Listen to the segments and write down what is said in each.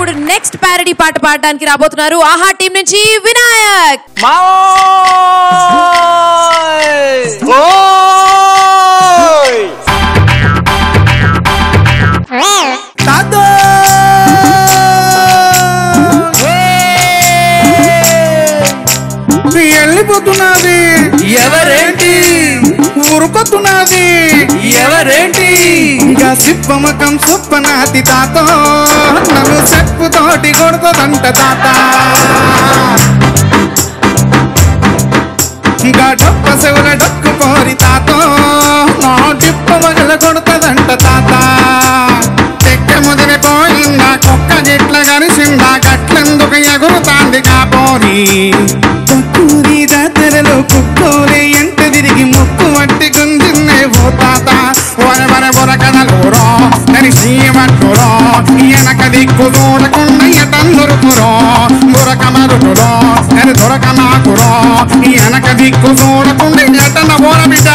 ఇప్పుడు next parody పాట పాడడానికి రాబోతున్నారు ఆహా టీం నుంచి వినాయక్. వెళ్ళిపోతున్నది ఎవరేంటి, ఉరుకుతున్నది ఎవరేంటి, ఇంకా సిప్పమకం సుప్పనాతి తాత నన్ను చెప్పుతోటి కొడుతుందంట తాత, ఇంకా డొక్క సెవుల డొక్కు కోరి తాత నా డిప్ప మగల కొడుతుందంట తాత, చెక్క ముదిరిపోయిందా కుక్క గిట్ల గరిసిందా గట్లెందుకు ఎగురుతాంది కాపోరి, కుక్కూరి జాతరలో కుక్కోలే ఎంట తిరిగి ముక్కు వట్టి గుంజిన్నే పోతాత, వరవర బొరకనలురో నరిసీమట్టురో వెనక దిక్కు చూడకుండా ఎటందొరుకురో బురక మరుకురో నరి దొరక నాకురో వెనక దిక్కు చూడకుండా ఎటన బోర బిడ్డ.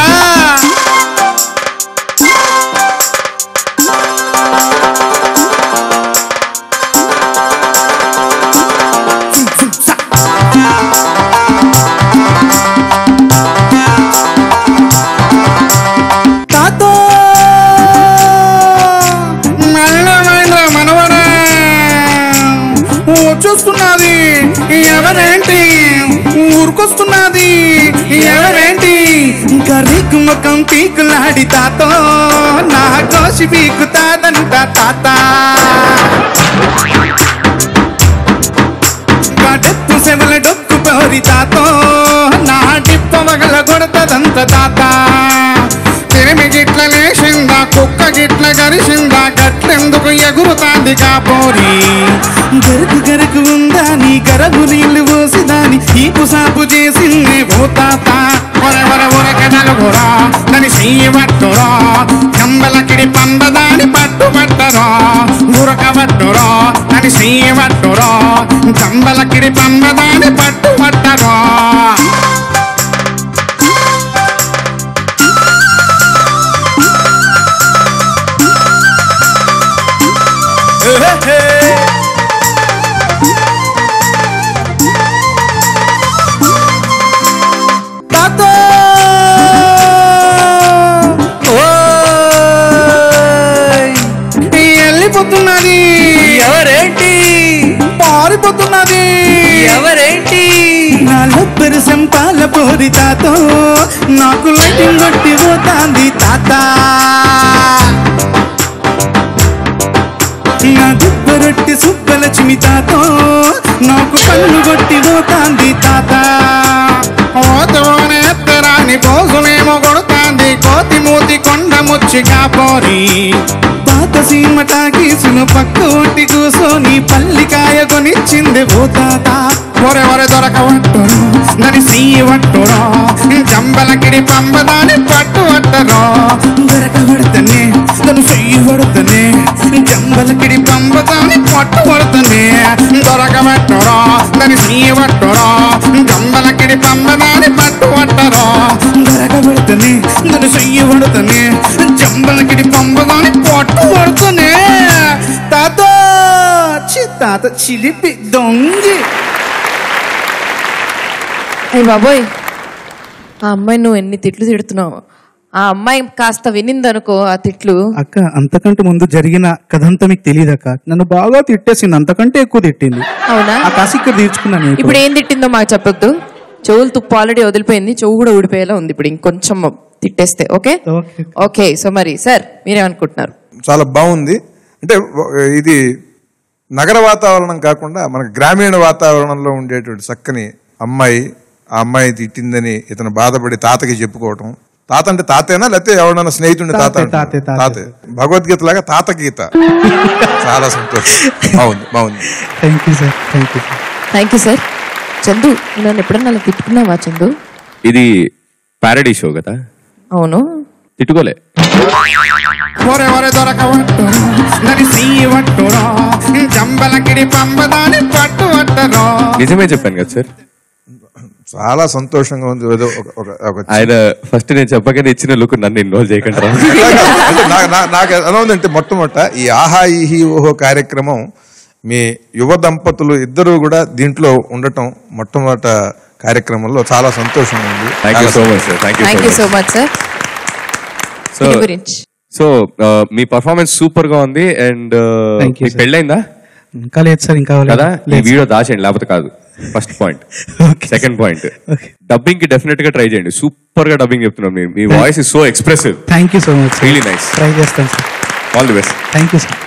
చూస్తున్నది ఎవరేంటి, ఊరుకొస్తున్నది ఎవరేంటి, ఇంకా రీకు ముఖం పీకులాడి తాత నా కోసి పీకుతాదంట తాత, ఇంకా డెప్పు సెవల డొక్కు పోరి తాత నా డిప్ప మగల కొడతదంత తాత, తిరిమి గిట్ల లేచిందా కుక్క గిట్ల గరిసిందా గట్లెందుకు ఎగురుతాంది కాపోరి, గరుకు గరుకు ఉందా నీ గరగు నీళ్లు పోసి దాని ఈపు సాపు చేసిందే పోతాత, ఒరవర ఉరక నలుగురా దాని చెయ్యి పట్టురా కంబలకిడి పంబదాని పట్టు పట్టరా ఉరక పట్టురా దాని చెయ్యి పట్టురా కంబలకిడి పంబదాని పట్టు పట్టరా. వెళ్ళిపోతున్నది ఎవరేంటి, పారిపోతున్నది ఎవరేంటి, నాలో పెరుసం పాల పోరి తాత నాకు లైటింగ్ కొట్టి పోతాంది తాత, నా దుబ్బరొట్టి సుబ్బలక్ష్మి తాత నాకు కన్ను కొట్టి పోతాంది తాత, ఓతోనే ఎత్తరాని పోసులేమో కొడుతాంది కోతి మూతి కొండ ముచ్చి కాపోరి, పాత సీమట గీసును పక్క ఒట్టి కూసోని పల్లికాయ కొనిచ్చింది పోతాత, ఒరెవరె దొరకవట్టురో దాని చెయ్యి పట్టురో జంబలకిడి పంబదాని పట్టు పట్టరో దొరకబడతనే దాని చెయ్యి పడుతనే జంబలకిడి పంబదాని పట్టు పడుతనే దొరకబట్టురో దాని చెయ్యి పట్టురో జంబలకిడి పంబదాని పట్టు పట్టరో దొరకబడతనే దాని చెయ్యి పడుతనే జంబలకిడి పంబదాని పట్టు పడుతనే తాత తాత చిలిపి దొంగి. అయ్య బాబోయ్, ఆ అమ్మాయి నువ్వు ఎన్ని తిట్లు తిడుతున్నావు, ఆ అమ్మాయి కాస్త వినిందనుకో ఆ తిట్లు. అక్క అంతకంటే ముందు జరిగిన కథంతా మీకు తెలియదు అక్క, నన్ను బాగా తిట్టేసింది, అంతకంటే ఎక్కువ తిట్టింది. అవునా? ఆ కాసి ఇక్కడ తీర్చుకున్నాను. ఇప్పుడు ఏం తిట్టిందో మాకు చెప్పొద్దు, చెవులు తుప్పు ఆల్రెడీ వదిలిపోయింది, చెవు కూడా ఊడిపోయేలా ఉంది, ఇప్పుడు ఇంకొంచెం తిట్టేస్తే. Okay okay. సో మరి సార్ మీరేమనుకుంటున్నారు? చాలా బాగుంది. అంటే ఇది నగర వాతావరణం కాకుండా మన గ్రామీణ వాతావరణంలో ఉండేటువంటి చక్కని అమ్మాయి, ఆ అమ్మాయి తిట్టిందని ఇతను బాధపడి తాతకి చెప్పుకోవటం. తాత అంటే తాతేనా లేకపోతే ఎవరన్నా స్నేహితుడిని తాత? తాతే. భగవద్గీత లాగా తాత గీత. చాలా సంతోషం. బాగుంది బాగుంది. Thank you sir. Thank you sir. Thank you sir. Chandu, నన్ను ఎప్పుడన్నా అలా తిట్టుకున్నావా చందు? ఇది ప్యారడీ షో కదా. అవును, తిట్టుకోలే. నిజమే చెప్పాను కదా సార్. చాలా సంతోషంగా ఉంది. ఆయన ఫస్ట్ నేను చెప్పగానే ఇచ్చిన లుక్ నన్ను ఇన్వాల్వ్ చేయకుండా నాకు ఎలా ఉందంటే మొట్టమొదట ఈ ఆహా ఈహి ఓహో కార్యక్రమం మీ యువ దంపతులు ఇద్దరు కూడా దీంట్లో ఉండటం మొట్టమొదట కార్యక్రమంలో చాలా సంతోషంగా ఉంది. Thank you so much sir. Thank you so much sir. So me performance super గా ఉంది. అండ్ మీకు పెళ్ళైందా? ఇంకా లేదు సార్, ఇంకా కదా. ఈ వీడియో దాచేయండి, లేకపోతే కాదు. First point. Second point, dubbing కి డెఫినెట్ గా ట్రై చేయండి. సూపర్ గా డబ్బింగ్ చెప్తున్నాం. మీ voice is so expressive. Thank you so much. Really nice. Try చేస్తాను sir. All the best. Thank you sir.